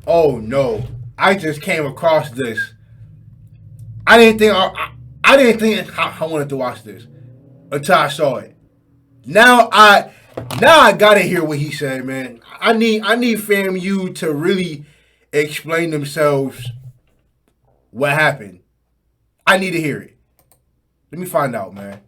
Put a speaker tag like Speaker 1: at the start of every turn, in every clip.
Speaker 1: Oh no! I just came across this. I didn't think I didn't think I wanted to watch this until I saw it. Now I now I gotta hear what he said, man. I need FAMU to really explain themselves what happened. I need to hear it. Let me find out, man.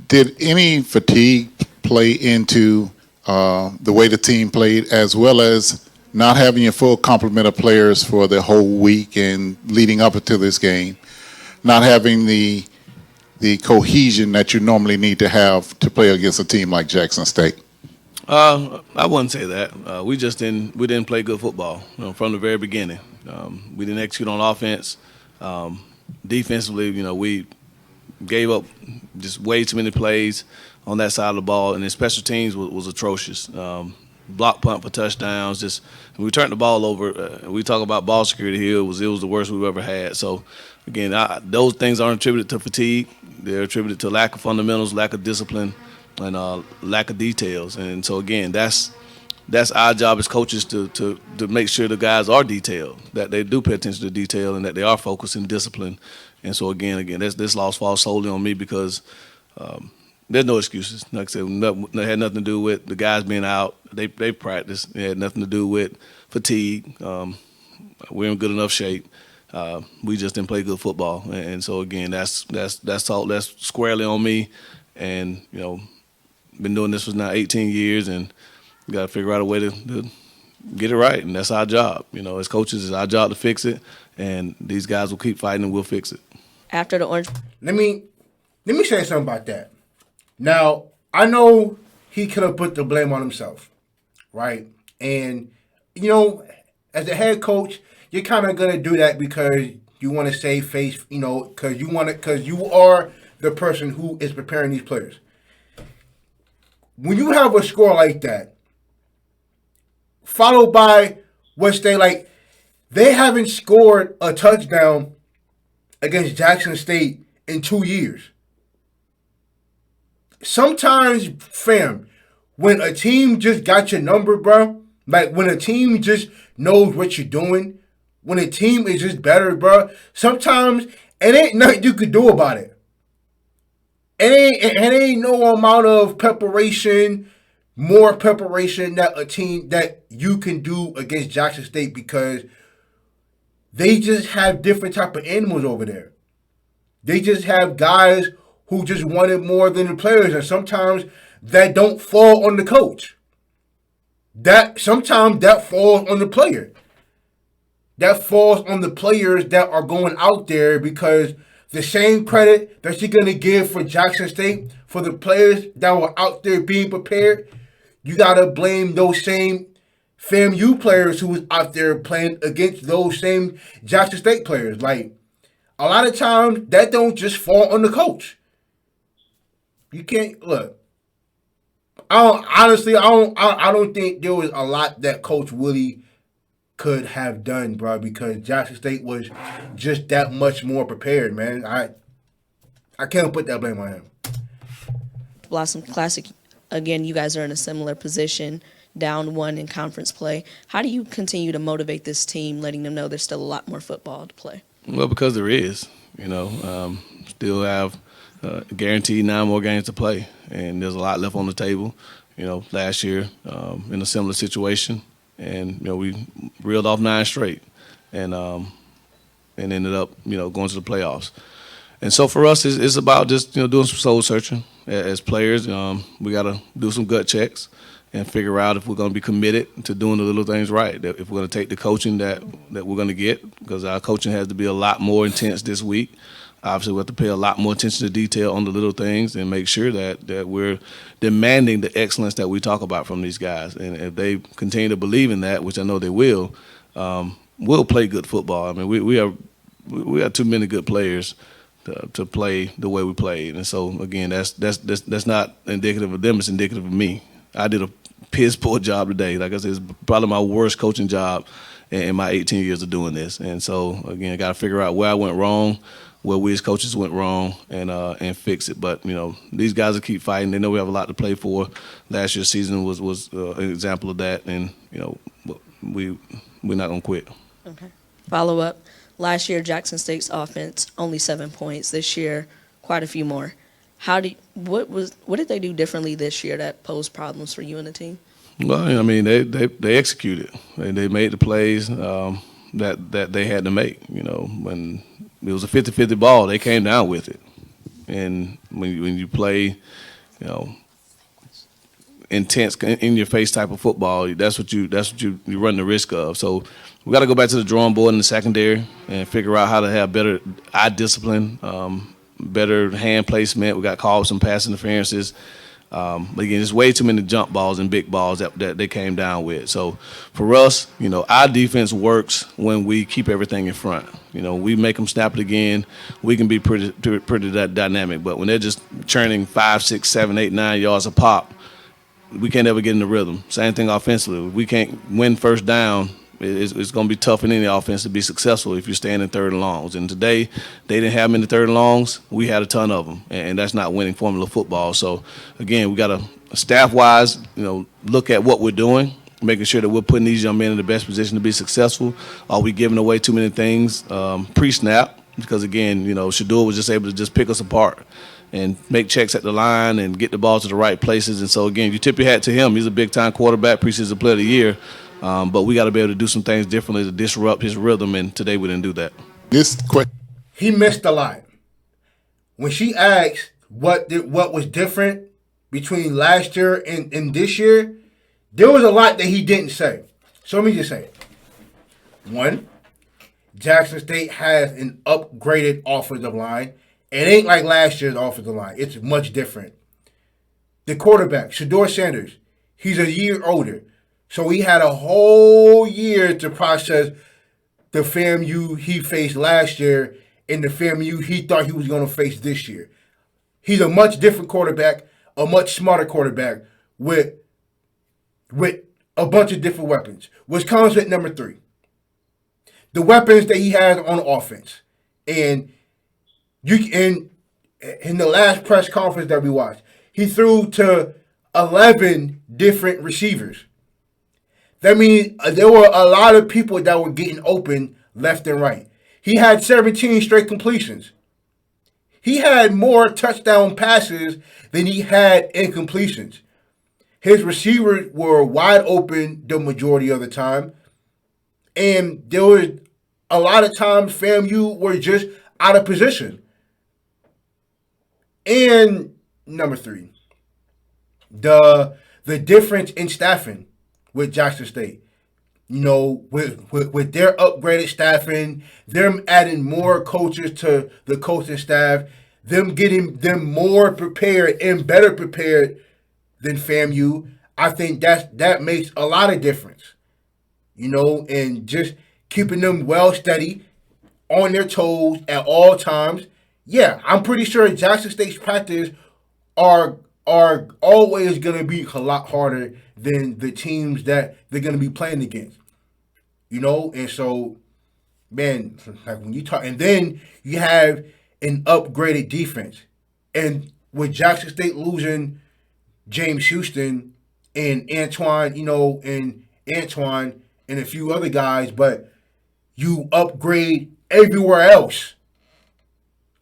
Speaker 2: Did any fatigue play into the way the team played, as well as not having your full complement of players for the whole week and leading up into this game, not having the cohesion that you normally need to have to play against a team like Jackson State?
Speaker 3: I wouldn't say that. We didn't play good football, from the very beginning. We didn't execute on offense. Defensively, we gave up just way too many plays on that side of the ball, and then special teams was atrocious. Block punt for touchdowns. Just we turned the ball over. We talk about ball security here. It was the worst we've ever had. So again, those things aren't attributed to fatigue. They're attributed to lack of fundamentals, lack of discipline, and lack of details. And so again, that's our job as coaches to make sure the guys are detailed, that they do pay attention to detail, and that they are focused and disciplined. And so again, this loss falls solely on me because there's no excuses. Like I said, it had nothing to do with the guys being out. They practiced. It had nothing to do with fatigue. We're in good enough shape. We just didn't play good football, and so again, that's squarely on me. And been doing this for now 18 years, and got to figure out a way to get it right, and that's our job. As coaches, it's our job to fix it, and these guys will keep fighting, and we'll fix it.
Speaker 4: After the Orange.
Speaker 1: Let me say something about that. Now I know he could have put the blame on himself, right? And as a head coach, you're kind of gonna do that because you want to save face, because you are the person who is preparing these players. When you have a score like that, followed by which they haven't scored a touchdown against Jackson State in 2 years. Sometimes, fam, when a team just got your number, bro, like when a team just knows what you're doing, when a team is just better, bro, sometimes it ain't nothing you could do about it. It ain't no amount of preparation, more preparation that a team that you can do against Jackson State because they just have different type of animals over there. They just have guys who just wanted more than the players, and sometimes that don't fall on the coach. That sometimes that falls on the player. That falls on the players that are going out there because the same credit that you're gonna give for Jackson State for the players that were out there being prepared, you gotta blame those same FAMU players who was out there playing against those same Jackson State players. Like a lot of times that don't just fall on the coach. You can't look. I don't think there was a lot that Coach Willie could have done, bro, because Jackson State was just that much more prepared, man. I can't put that blame on him.
Speaker 4: Blossom Classic, again, you guys are in a similar position, down one in conference play. How do you continue to motivate this team, letting them know there's still a lot more football to play?
Speaker 3: Well, because there is, still have guaranteed 9 more games to play, and there's a lot left on the table. Last year in a similar situation, and we reeled off 9 straight, and ended up going to the playoffs. And so for us, it's about just doing some soul searching as players. We got to do some gut checks and figure out if we're going to be committed to doing the little things right. That if we're going to take the coaching that we're going to get, because our coaching has to be a lot more intense this week. Obviously, we have to pay a lot more attention to detail on the little things and make sure that we're demanding the excellence that we talk about from these guys. And if they continue to believe in that, which I know they will, we'll play good football. I mean, we have too many good players to play the way we played. And so again, that's not indicative of them. It's indicative of me. I did a piss poor job today. Like I said, it's probably my worst coaching job in my 18 years of doing this. And so again, I got to figure out where I went wrong, where we as coaches went wrong, and fix it. But these guys will keep fighting. They know we have a lot to play for. Last year's season was an example of that, and we we're not gonna quit.
Speaker 4: Okay. Follow up. Last year, Jackson State's offense only 7 points. This year, quite a few more. What did they do differently this year that posed problems for you and the team?
Speaker 3: Well, I mean, they executed. They made the plays that they had to make. You know, when it was a 50-50 ball, they came down with it. And when you play, you know, intense, in your face type of football, that's what you run the risk of. So we got to go back to the drawing board in the secondary and figure out how to have better eye discipline, better hand placement. We got called some pass interferences. But again, there's way too many jump balls and big balls that they came down with. So for us, you know, our defense works when we keep everything in front. You know, we make them snap it again. We can be pretty dynamic. But when they're just churning 5, 6, 7, 8, 9 yards a pop, we can't ever get in the rhythm. Same thing offensively. We can't win first down. It's going to be tough in any offense to be successful if you're staying in third and longs. And today, they didn't have many third and longs. We had a ton of them, and that's not winning formula football. So, again, we got to, staff-wise, you know, look at what we're doing, making sure that we're putting these young men in the best position to be successful. Are we giving away too many things pre-snap? Because, again, you know, Shador was just able to just pick us apart and make checks at the line and get the ball to the right places. And so, again, you tip your hat to him. He's a big-time quarterback, preseason player of the year. But we got to be able to do some things differently to disrupt his rhythm, and today we didn't do that.
Speaker 1: He missed a lot. When she asked what was different between last year and this year, there was a lot that he didn't say. So let me just say it. One, Jackson State has an upgraded offensive line. It ain't like last year's offensive line. It's much different. The quarterback, Shador Sanders, he's a year older. So he had a whole year to process the FAMU he faced last year and the FAMU he thought he was going to face this year. He's a much different quarterback, a much smarter quarterback with a bunch of different weapons, which comes with number 3. The weapons that he has on offense. And in the last press conference that we watched, he threw to 11 different receivers. That means there were a lot of people that were getting open left and right. He had 17 straight completions. He had more touchdown passes than he had incompletions. His receivers were wide open the majority of the time. And there was a lot of times FAMU were just out of position. And number 3, the difference in staffing with Jackson State. You know, with their upgraded staffing, them adding more coaches to the coaching staff, them getting them more prepared and better prepared than FAMU, I think that makes a lot of difference. You know, and just keeping them well steady, on their toes at all times. Yeah, I'm pretty sure Jackson State's practice are always going to be a lot harder than the teams that they're going to be playing against. You know, and so, man, like when you talk, and then you have an upgraded defense. And with Jackson State losing James Houston and Antoine, and a few other guys, but you upgrade everywhere else.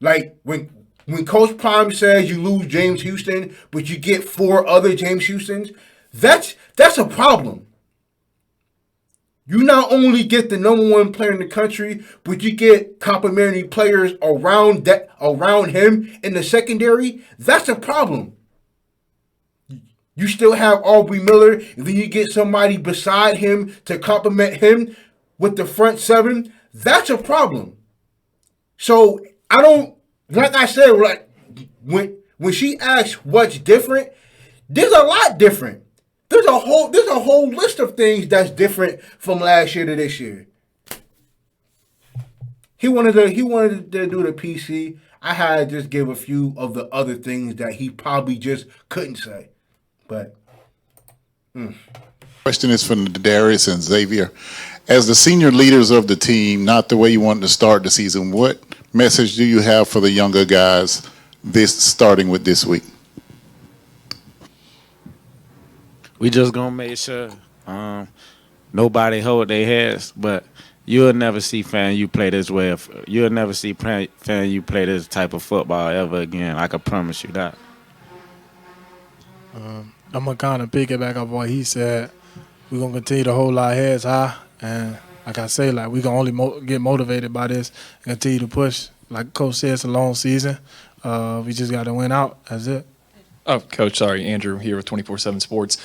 Speaker 1: Like when Coach Prime says you lose James Houston, but you get 4 other James Houstons, that's a problem. You not only get the number 1 player in the country, but you get complimentary players around him in the secondary. That's a problem. You still have Aubrey Miller, and then you get somebody beside him to complement him with the front 7. That's a problem. So I don't, like I said, like when she asks what's different, there's a lot different. There's a whole list of things that's different from last year to this year. He wanted to do the PC. I had to just give a few of the other things that he probably just couldn't say. But
Speaker 2: Question is from Darius and Xavier. As the senior leaders of the team, not the way you wanted to start the season, what message do you have for the younger guys starting with this week?
Speaker 5: We just gonna make sure nobody hold their heads, but you'll never see FAMU play this way. You'll never see FAMU play this type of football ever again. I can promise you that.
Speaker 6: I'm going to kind of piggyback off what he said. We're going to continue to hold our heads high. And like I say, like, we can only get motivated by this and continue to push. Like Coach said, it's a long season. We just got to win out. That's it.
Speaker 7: Oh, Coach, sorry, Andrew here with 24/7 Sports.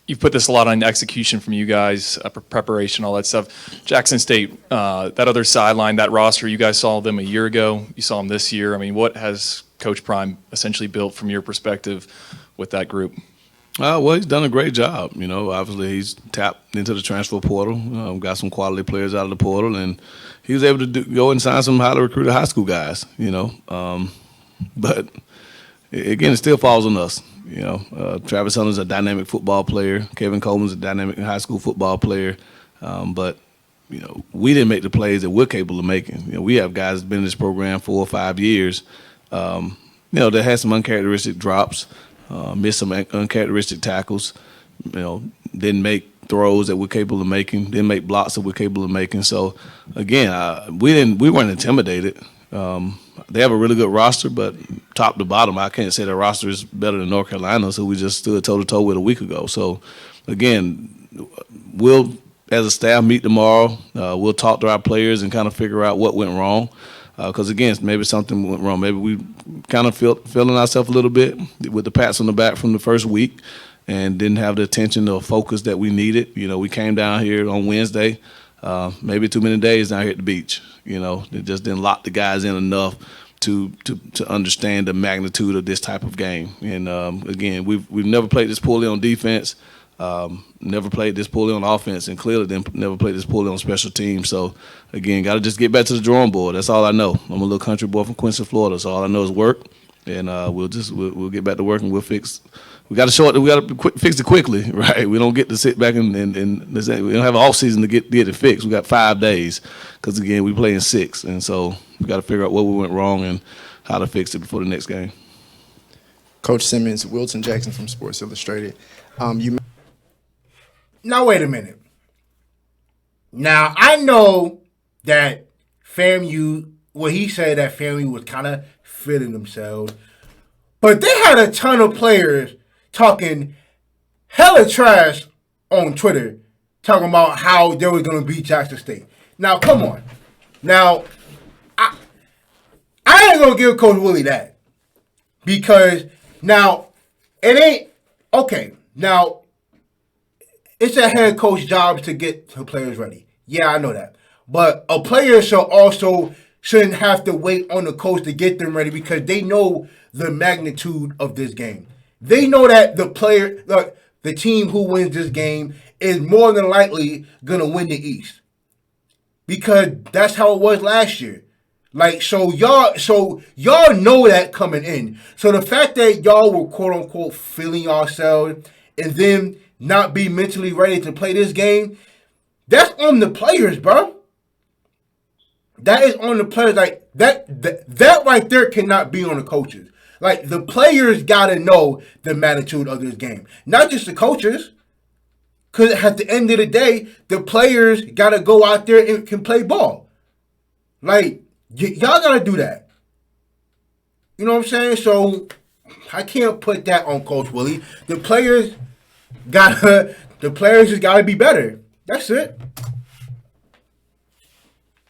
Speaker 7: You've put this a lot on execution from you guys, preparation, all that stuff. Jackson State, that other sideline, that roster, you guys saw them a year ago. You saw them this year. I mean, what has Coach Prime essentially built from your perspective with that group?
Speaker 3: Well, he's done a great job. You know, obviously he's tapped into the transfer portal, got some quality players out of the portal, and he was able to go and sign some highly recruited high school guys. You know, but again, it still falls on us. You know, Travis Hunter's a dynamic football player. Kevin Coleman's a dynamic high school football player. But, you know, we didn't make the plays that we're capable of making. You know, we have guys that been in this program 4 or 5 years, you know, that had some uncharacteristic drops, missed some uncharacteristic tackles, you know, didn't make throws that we're capable of making, didn't make blocks that we're capable of making. So, again, we weren't intimidated. They have a really good roster, but top to bottom, I can't say their roster is better than North Carolina's, who we just stood toe-to-toe with a week ago. So, again, we'll, as a staff, meet tomorrow. We'll talk to our players and kind of figure out what went wrong. Because, again, maybe something went wrong. Maybe we kind of feeling ourselves a little bit with the pats on the back from the first week and didn't have the attention or focus that we needed. You know, we came down here on Wednesday, maybe too many days down here at the beach. You know, they just didn't lock the guys in enough to understand the magnitude of this type of game. And again, we've never played this poorly on defense, never played this poorly on offense, and clearly never played this poorly on special teams. So again, got to just get back to the drawing board. That's all I know. I'm a little country boy from Quincy, Florida, so all I know is work. And we'll get back to work and we'll fix. We got to fix it quickly, right? We don't get to sit back and we don't have an off season to get it fixed. We got 5 days because again we play in 6, and so we got to figure out what we went wrong and how to fix it before the next game.
Speaker 8: Coach Simmons, Wilton Jackson from Sports Illustrated.
Speaker 1: Now wait a minute. Now I know that FAMU. Well, he said that FAMU was kind of feeling themselves, but they had a ton of players talking hella trash on Twitter, talking about how they were going to beat Jackson State. Now, come on. Now, I ain't going to give Coach Willie that. Because, now, it ain't, okay, now, it's a head coach job to get the players ready. Yeah, I know that. But a player shouldn't have to wait on the coach to get them ready because they know the magnitude of this game. They know that the team who wins this game is more than likely going to win the East. Because that's how it was last year. Like, so y'all know that coming in. So the fact that y'all were quote unquote feeling yourselves and then not be mentally ready to play this game, that's on the players, bro. That is on the players. Like that right there cannot be on the coaches. Like, the players got to know the magnitude of this game. Not just the coaches. Because at the end of the day, the players got to go out there and can play ball. Like, y'all got to do that. You know what I'm saying? So, I can't put that on Coach Willie. The players just got to be better. That's it.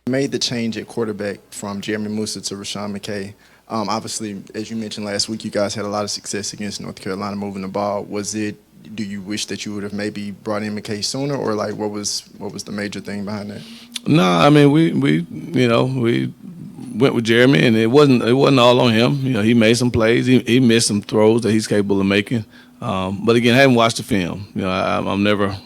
Speaker 8: Made the change at quarterback from Jeremy Musa to Rashawn McKay. Obviously, as you mentioned last week, you guys had a lot of success against North Carolina moving the ball. Do you wish that you would have maybe brought in McKay sooner, or like what was the major thing behind that?
Speaker 3: No, I mean we went with Jeremy, and it wasn't all on him. You know, he made some plays, he missed some throws that he's capable of making. But again, I haven't watched the film. You know, I never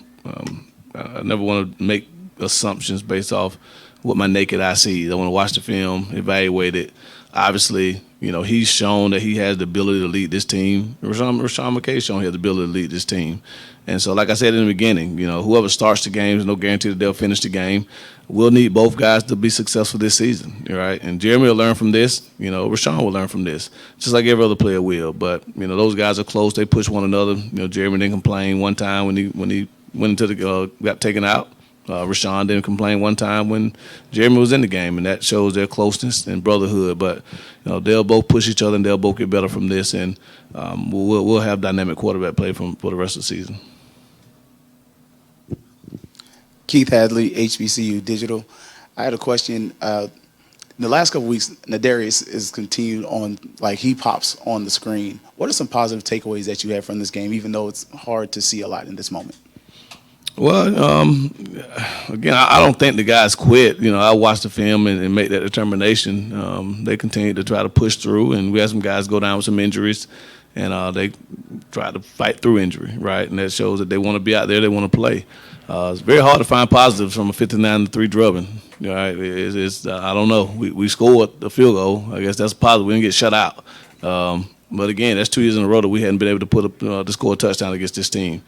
Speaker 3: want to make assumptions based off what my naked eye sees. I want to watch the film, evaluate it. Obviously, you know, he's shown that he has the ability to lead this team. Rashawn McKay's shown he has the ability to lead this team. And so, like I said in the beginning, you know, whoever starts the game, there's no guarantee that they'll finish the game. We'll need both guys to be successful this season, right? And Jeremy will learn from this. You know, Rashawn will learn from this, just like every other player will. But, you know, those guys are close. They push one another. You know, Jeremy didn't complain one time when he went into got taken out. Rashawn didn't complain one time when Jeremy was in the game, and that shows their closeness and brotherhood. But they'll both push each other, and they'll both get better from this, and we'll have dynamic quarterback play for the rest of the season.
Speaker 9: Keith Hadley, HBCU Digital. I had a question. The last couple of weeks, Nadarius is continued on, like, he pops on the screen. What are some positive takeaways that you have from this game, even though it's hard to see a lot in this moment?
Speaker 3: Well, again, I don't think the guys quit. I watched the film and make that determination. They continue to try to push through, and we had some guys go down with some injuries, and they try to fight through injury, right? And that shows that they want to be out there, they want to play. It's very hard to find positives from a 59-3 drubbing. Right? I don't know. We scored a field goal. I guess that's positive. We didn't get shut out. But again, that's 2 years in a row that we hadn't been able to put up to score a touchdown against this team.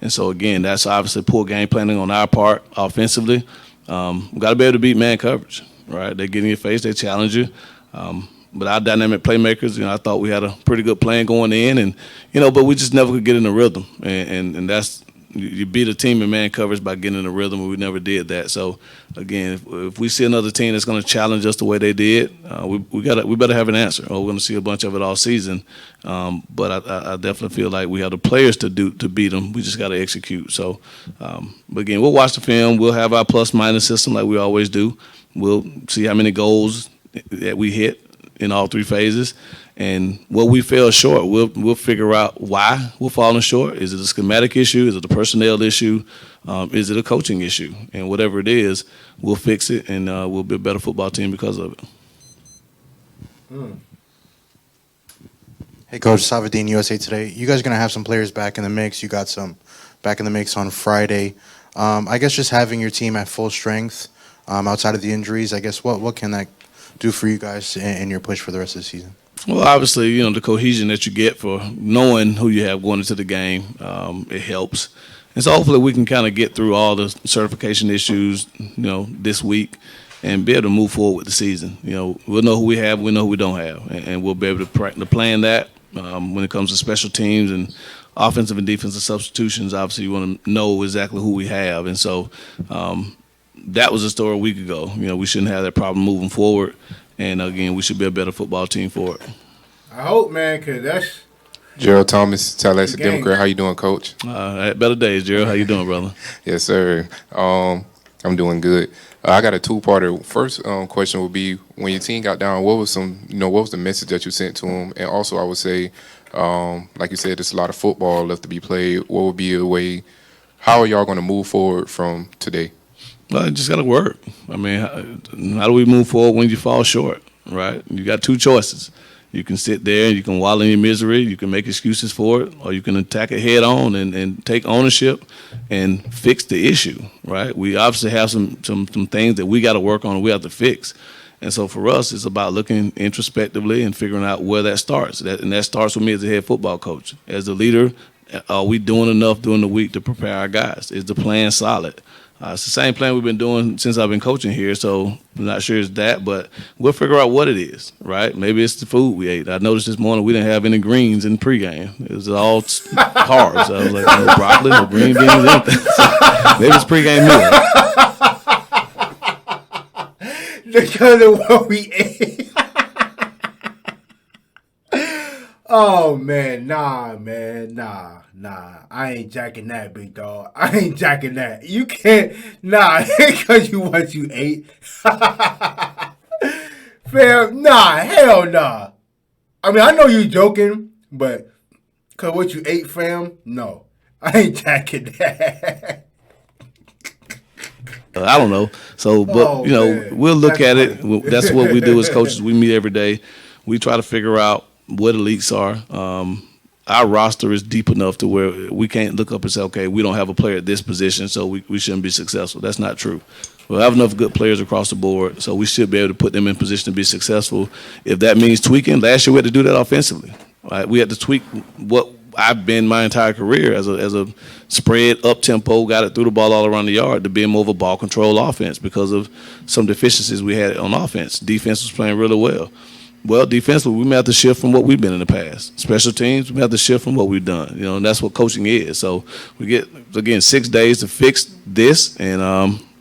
Speaker 3: And so again, that's obviously poor game planning on our part offensively. We got to be able to beat man coverage, right? They get in your face, they challenge you. But our dynamic playmakers, I thought we had a pretty good plan going in, and but we just never could get in the rhythm. And that's. You beat a team in man coverage by getting in a rhythm, and we never did that. So, again, if we see another team that's going to challenge us the way they did, we better have an answer. Or we're going to see a bunch of it all season. But I definitely feel like we have the players to beat them. We just got to execute. So, but again, we'll watch the film. We'll have our plus-minus system like we always do. We'll see how many goals that we hit in all 3 phases. And what we fell short, we'll figure out why we're falling short. Is it a schematic issue? Is it a personnel issue? Is it a coaching issue? And whatever it is, we'll fix it, and we'll be a better football team because of it.
Speaker 10: Hey, Coach, Savadine, USA Today. You guys are going to have some players back in the mix. You got some back in the mix on Friday. I guess just having your team at full strength outside of the injuries, I guess what can that do for you guys in your push for the rest of the season?
Speaker 3: Well, obviously, the cohesion that you get for knowing who you have going into the game, it helps. And so hopefully we can kind of get through all the certification issues, this week and be able to move forward with the season. We'll know who we have, we'll know who we don't have, and we'll be able to plan that when it comes to special teams and offensive and defensive substitutions. Obviously, you want to know exactly who we have. And so that was a story a week ago. We shouldn't have that problem moving forward. And, again, we should be a better football team for it.
Speaker 1: I hope, man, because that's
Speaker 11: Gerald Thomas, Tallahassee Democrat. How you doing, Coach?
Speaker 3: At better days, Gerald. How you doing, brother?
Speaker 11: Yes, sir. I'm doing good. I got a 2-parter. First question would be, when your team got down, what was the message that you sent to them? And also, I would say, like you said, there's a lot of football left to be played. What would be a way? How are y'all going to move forward from today?
Speaker 3: Well, it just got to work. I mean, how do we move forward when you fall short, right? You got 2 choices. You can sit there and you can wallow in your misery. You can make excuses for it, or you can attack it head on and take ownership and fix the issue, right? We obviously have some things that we got to work on and we have to fix. And so for us, it's about looking introspectively and figuring out where that starts. And that starts with me as a head football coach. As the leader, are we doing enough during the week to prepare our guys? Is the plan solid? It's the same plan we've been doing since I've been coaching here, so I'm not sure it's that, but we'll figure out what it is, right? Maybe it's the food we ate. I noticed this morning we didn't have any greens in pregame. It was all carbs. I was like, no broccoli, no green beans, anything. So maybe it's pregame meal.
Speaker 1: Because of what we ate. Oh, man, nah. I ain't jacking that, big dog. I ain't jacking that. You can't, because you what you ate. Fam, hell nah. I mean, I know you joking, but because what you ate, fam, no. I ain't jacking that.
Speaker 3: I don't know. So, but, we'll look at it. That's what we do as coaches. We meet every day. We try to figure out what the leaks are. Our roster is deep enough to where we can't look up and say, okay, we don't have a player at this position, so we shouldn't be successful. That's not true. We have enough good players across the board, so we should be able to put them in position to be successful. If that means tweaking, last year we had to do that offensively. Right? We had to tweak what I've been my entire career as a spread up tempo, got it through the ball all around the yard to being more of a ball control offense because of some deficiencies we had on offense. Defense was playing really well. Well, defensively, we may have to shift from what we've been in the past. Special teams, we may have to shift from what we've done. And that's what coaching is. So we get, again, 6 days to fix this, and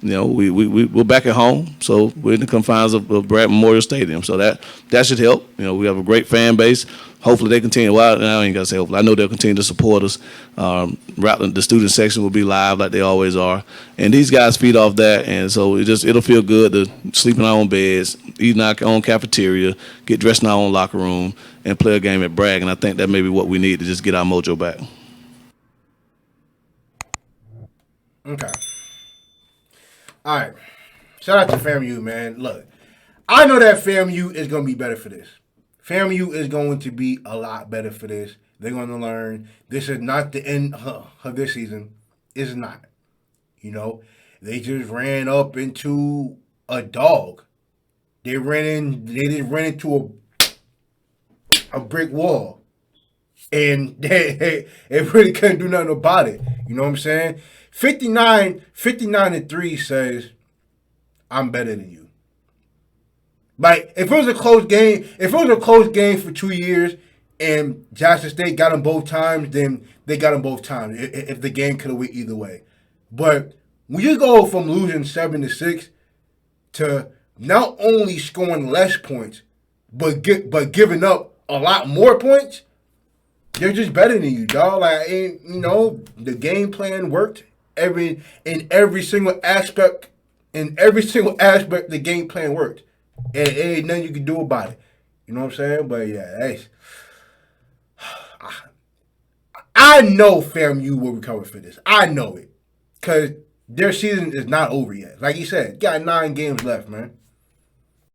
Speaker 3: we're back at home, so we're in the confines of Brad Memorial Stadium. So that should help. We have a great fan base. Hopefully they continue. Well, I ain't got to say hopefully. I know they'll continue to support us. The student section will be live like they always are. And these guys feed off that, and so it'll feel good to sleep in our own beds, eat in our own cafeteria, get dressed in our own locker room, and play a game at Bragg. And I think that may be what we need to just get our mojo back.
Speaker 1: Okay. All right. Shout out to FAMU, man. Look, I know that FAMU is going to be better for this. FAMU is going to be a lot better for this. They're going to learn. This is not the end of this season. It's not. They just ran up into a dog. They just ran into a brick wall. And they really couldn't do nothing about it. You know what I'm saying? 59-3 says, I'm better than you. Like, if it was a close game for 2 years and Jackson State got them both times, then they got them both times. If the game could have went either way. But when you go from losing 7-6 to not only scoring less points, but giving up a lot more points, they're just better than you, dog. Like, the game plan worked. In every single aspect, the game plan worked. And ain't nothing you can do about it. You know what I'm saying? But yeah, hey, I know FAMU will recover for this. I know it. Because their season is not over yet. Like you said, got 9 games left, man.